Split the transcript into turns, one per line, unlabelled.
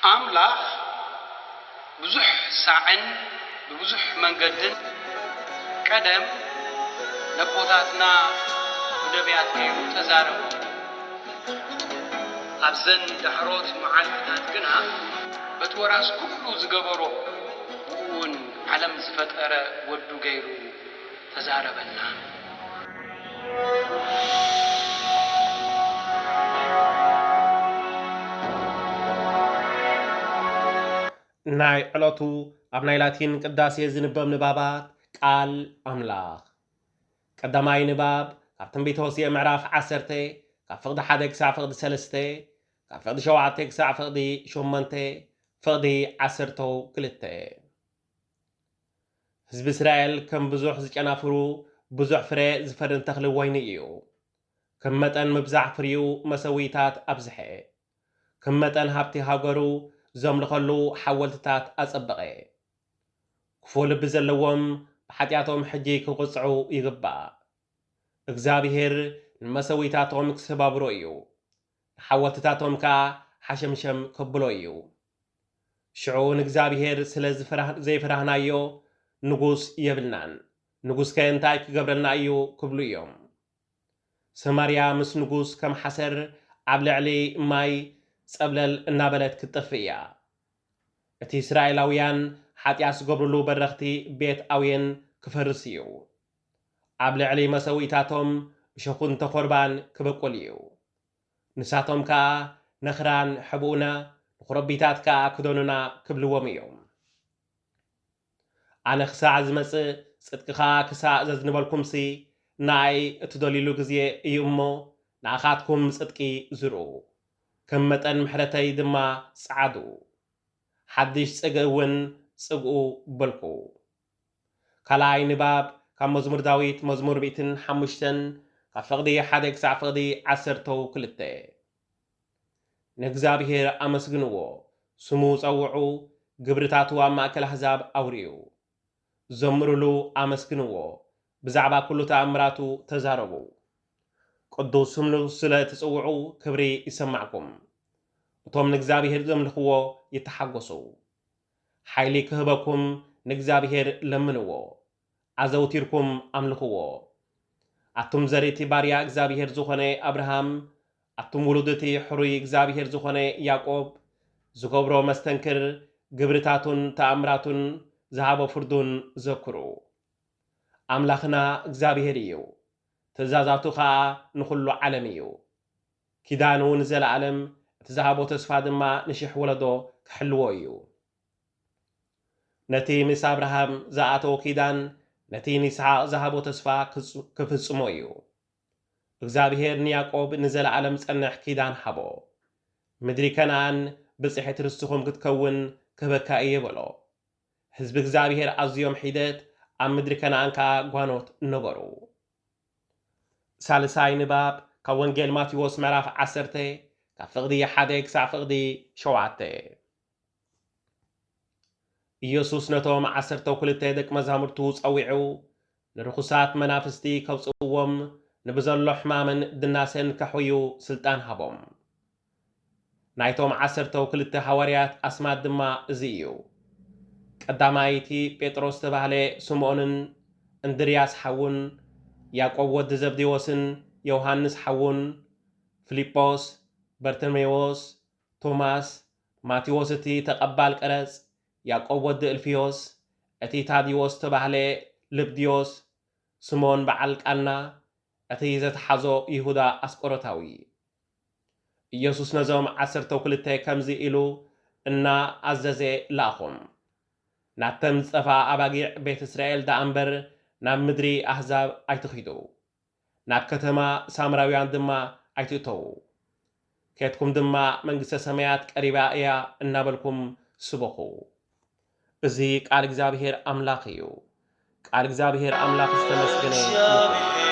أملاخ بزح ساعن بزح منقدن قدم نبوتاتنا ودبيات كيو تزاربو أبزن دحروت معالفتات قنا بتوراس كله زقبرو ون علم زفتر ودو غيرو تزاربنا
ناي علوتو أبناي لاتين قداسي زنبام نبابات قال أملاخ قداماي نباب كابتن بيتوسي معراف عسرتي كافقد حدك سافقد سلستي كافقد شوعتك سافقد شومنتي فقدي عسرتو كلتي حزب إسرائيل كم بزوح زكنافرو بزوح فري زفرن تخلي وينيو كم متن مبزع فريو مسويتات أبزحي كم متن هابتي هاجرو زملخلو حولتات أصبقي كفول بزلوم بحتياتهم حجي كنقصعو يغبا እግዚአብሔር المسويتاتهم كسبابرو እዩ حولتاتهم كا حشمشم كبلو እዩ شعون እግዚአብሔር ስለዚ ዘይፍራህናዮ ንጉስ የብልናን ንጉስ ከእንታይ ክገብረና እዩ ክብሉ እዮም ሰማርያ ምስ ንጉስ ከም ሓሰር ኣብ ልዕሊ ማይ ጸብለል እናበለት ክትጠፍእያ እቲ እስራኤላውያን ሓጢኣት ዝገብርሉ በረኽቲ ቤት ኣውየን ክፈርስ እዩ ኣብ ልዕሊ መሰዊታቶም እሾኹን ተኾርባን ክበቁል እዩ ንሳቶም ከዓ ነኽራን ሕቡእና ንኹረቢታት ከዓ ክዶኑና ክብልዎም እዮም ኣነ ክሳዕ ዝመጽእ ጽድቅኻ ክሳዕ ዘዝንበልኩምሲ ናይ እትደልሉ ግዜ እዩ እሞ ንኣኻትኩም ጽድቂ ዝርኡ ከም መጠን ምሕረተይ ድማ ጸዓዱ ሓድሽ ጽግእ እውን ጽግኡ በልኩ ካልኣይ ንባብ ካብ መዝሙር ዳዊት መዝሙር 105 ካብ ፍቕዲ 1 ክሳዕ ፍቕዲ 12 ንእግዚአብሔር ኣመስግንዎ ስሙ ጸውዑ ግብርታቱ ኣብ ማእከል ኣሕዛብ ኣውርዩ ዘምሩሉ ኣመስግንዎ ብዛዕባ ኩሉ ተኣምራቱ ተዛረቡ ቅዱስ ስሙ ስለ ትጽውዑ ክብሪ ይሰማዕኩም እቶም ንእግዚአብሔር ዘምልኽዎ ይተሓጐሱ ሓይሊ ክህበኩም ንእግዚአብሔር ለምንዎ ኣዘውቲርኩም ኣምልኽዎ ኣቱም ዘርእቲ ባርያ እግዚአብሔር ዝኾነ አብርሃም ኣቱም ውሉድቲ ሕሩይ እግዚአብሔር ዝኾነ ያዕቆብ ዝገብሮ መስተንክር ግብርታቱን ተኣምራቱን ዝሃቦ ፍርዱን ዘክሩ ኣምላኽና እግዚአብሔር እዩ ትእዛዛቱ ከዓ ንኹሉ ዓለም እዩ ኪዳኑ ንዘለዓለም እቲ ዝሃቦ ተስፋ ድማ ንሽሕ ወለዶ ክሕልዎ እዩ ነቲ ምስ አብርሃም ዝኣተወ ኪዳን ነቲ ንይስሓቅ ዝሃቦ ተስፋ ክፍጽሞ እዩ እግዚአብሔር ንያዕቆብ ንዘለዓለም ጸንሕ ኪዳን ሃቦ ምድሪ ከነዓን ብጽሕት ርስኹም ክትከውን ክህበካ እየ በሎ ህዝቢ እግዚአብሔር ኣዝዮም ሒደት ኣብ ምድሪ ከነዓን ከዓ ጓኖት ነበሩ ሳልሳይ ንባብ ካብ ወንጌል ማቴዎስ ምዕራፍ 10 ካብ ፍቕዲ 1 ክሳዕ ፍቕዲ 7 ኢየሱስ ነቶም 12 ደቂ መዛሙርቱ ጸዊዑ ንርኩሳት መናፍስቲ ከውጽእዎም ንብዘሎ ሕማምን ድናሰን ከሕዩ ስልጣን ሃቦም ናይቶም 12 ሐዋርያት ኣስማት ድማ እዚ እዩ ቀዳማይቲ ጴጥሮስ ተባህለ ስምዖንን እንድርያስ ሓውን ያዕቆብ ወዲ ዘብዴዎስን ዮሐንስ ሓውን ፊልጶስ በርተሜዎስ ቶማስ ማቴዎስ እቲ ተቐባል ቀረጽ ያዕቆብ ወዲ እልፊዮስ እቲ ታዲዎስ ተባህለ ልብድዮስ ስምዖን በዓል ቃልና እቲ ዘተሓዞ ይሁዳ ኣስቆሮታዊ ኢየሱስ ነዞም 12 ከምዚ ኢሉ እና ኣዘዘ ለኣኹም ናተም ዝጠፋ ኣባጊዕ ቤት እስራኤል ዳኣምበር ናብ ምድሪ ኣሕዛብ ኣይትኺዱ ናብ ከተማ ሳምራውያን ድማ ኣይትእተዉ ከትኩም ድማ መንግሥተ ሰማያት ቀሪባ እያ እናበልኩም ስበኹ እዚ ቃል እግዚአብሔር አምላክ እዩ ቃል እግዚአብሔር አምላክ ዝተመስገነ ይሁን